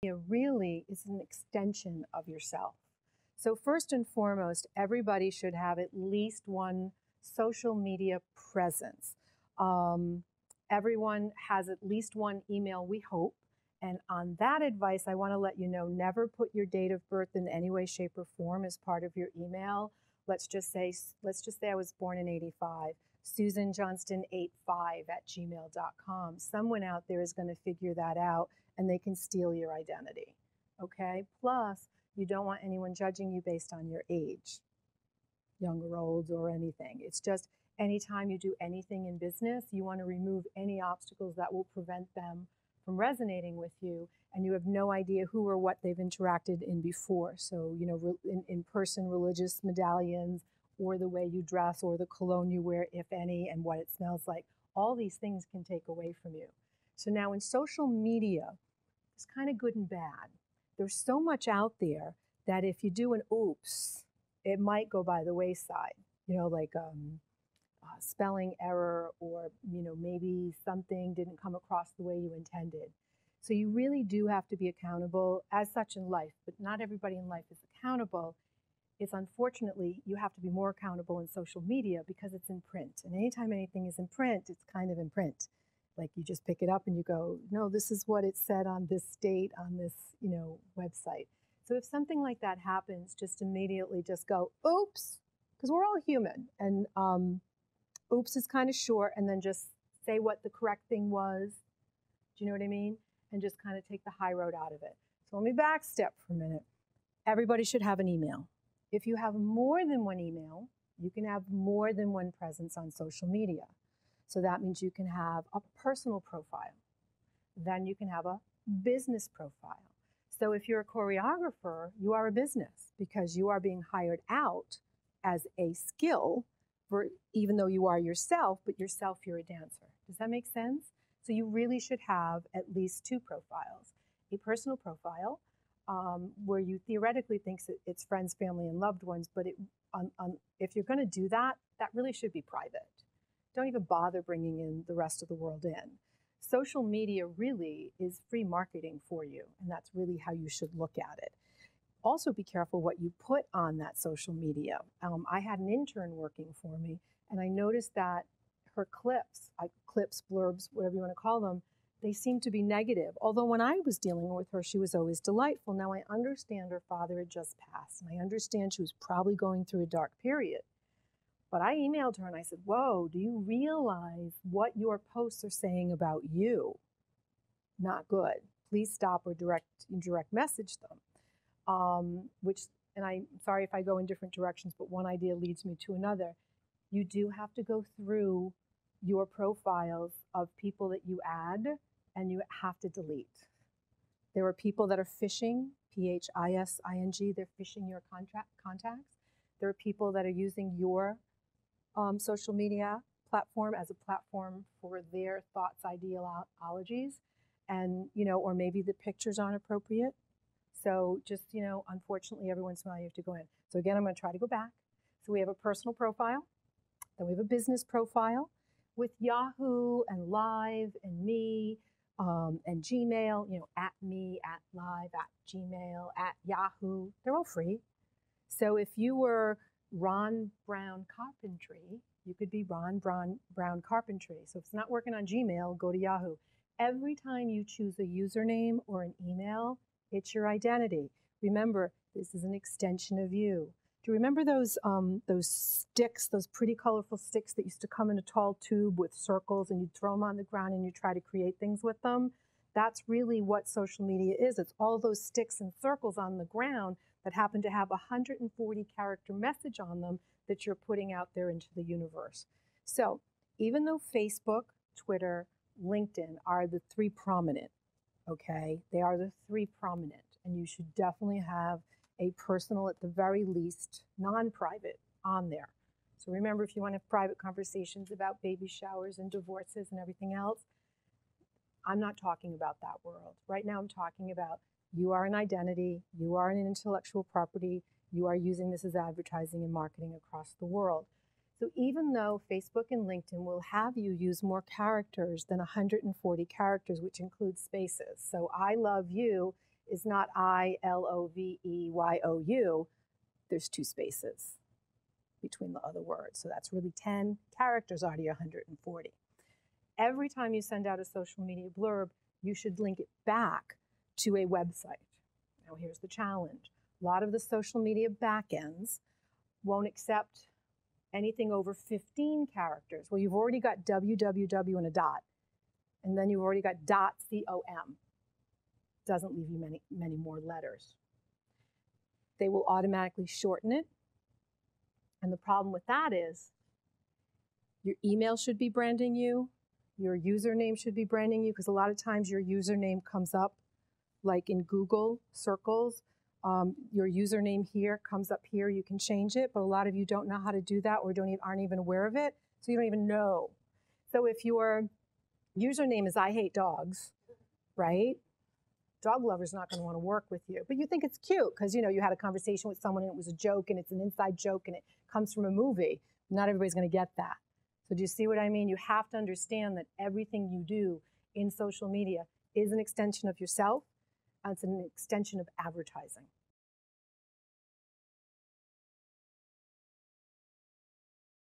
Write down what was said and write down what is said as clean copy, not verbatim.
media really is an extension of yourself. So, first and foremost, everybody should have at least one social media presence. Um, Everyone has at least one email, we hope. And on that advice, I want to let you know, never put your date of birth in any way, shape, or form as part of your email. Let's just say I was born in 85. Susan Johnston 85 at gmail.com. Someone out there is going to figure that out and they can steal your identity. Okay? Plus, you don't want anyone judging you based on your age, young or old or anything. It's just anytime you do anything in business, you want to remove any obstacles that will prevent them from resonating with you, and you have no idea who or what they've interacted in before. So, in person religious medallions, or the way you dress, or the cologne you wear, if any, and what it smells like. All these things can take away from you. So now in social media, it's kind of good and bad. There's so much out there that if you do an oops, it might go by the wayside. Like spelling error, or maybe something didn't come across the way you intended. So you really do have to be accountable as such in life, but not everybody in life is accountable. It's unfortunately, you have to be more accountable in social media because it's in print. And anytime anything is in print, it's kind of in print. Like you just pick it up and you go, no, this is what it said on this date on this, website. So if something like that happens, just immediately just go, oops, because we're all human. And oops is kind of short, and then just say what the correct thing was. Do you know what I mean? And just kind of take the high road out of it. So let me back step for a minute. Everybody should have an email. If you have more than one email, you can have more than one presence on social media. So that means you can have a personal profile. Then you can have a business profile. So if you're a choreographer, you are a business because you are being hired out as a skill, for even though you are yourself, but yourself, you're a dancer. Does that make sense? So you really should have at least two profiles. A personal profile, where you theoretically think it's friends, family, and loved ones, but if you're going to do that, that really should be private. Don't even bother bringing in the rest of the world in. Social media really is free marketing for you, and that's really how you should look at it. Also be careful what you put on that social media. I had an intern working for me, and I noticed that her clips, blurbs, whatever you want to call them, they seemed to be negative. Although when I was dealing with her, she was always delightful. Now I understand her father had just passed, and I understand she was probably going through a dark period. But I emailed her and I said, whoa, do you realize what your posts are saying about you? Not good. Please stop or direct message them. And I'm sorry if I go in different directions, but one idea leads me to another. You do have to go through your profiles of people that you add, and you have to delete. There are people that are phishing, P-H-I-S-I-N-G, they're phishing your contacts. There are people that are using your social media platform as a platform for their thoughts, ideologies, and, or maybe the pictures aren't appropriate. So just, unfortunately, every once in a while you have to go in. So again, I'm going to try to go back. So we have a personal profile, then we have a business profile with Yahoo and Live and me and Gmail, at me, at Live, at Gmail, at Yahoo. They're all free. So if you were Ron Brown Carpentry, you could be Ron Brown Carpentry. So if it's not working on Gmail, go to Yahoo. Every time you choose a username or an email, it's your identity. Remember, this is an extension of you. Do you remember those sticks, those pretty colorful sticks that used to come in a tall tube with circles, and you'd throw them on the ground and you try to create things with them? That's really what social media is. It's all those sticks and circles on the ground that happen to have a 140-character message on them that you're putting out there into the universe. So even though Facebook, Twitter, LinkedIn are the three prominent, okay, they are the three prominent, and you should definitely have a personal, at the very least, non-private on there. So remember, if you want to have private conversations about baby showers and divorces and everything else, I'm not talking about that world. Right now I'm talking about you are an identity, you are an intellectual property, you are using this as advertising and marketing across the world. So even though Facebook and LinkedIn will have you use more characters than 140 characters, which includes spaces. So I love you is not ILOVEYOU. There's 2 spaces between the other words. So that's really 10 characters out of your 140. Every time you send out a social media blurb, you should link it back to a website. Now here's the challenge. A lot of the social media backends won't accept anything over 15 characters. Well, you've already got www and a dot, and then you've already got .com. Doesn't leave you many more letters. They will automatically shorten it. And the problem with that is your email should be branding you. Your username should be branding you, because a lot of times your username comes up like in Google circles. Your username here comes up here. You can change it, but a lot of you don't know how to do that or aren't even aware of it, so you don't even know. So if your username is I hate dogs, right? Dog lover's not going to want to work with you, but you think it's cute because you had a conversation with someone and it was a joke and it's an inside joke and it comes from a movie. Not everybody's going to get that. So do you see what I mean? You have to understand that everything you do in social media is an extension of yourself, and it's an extension of advertising.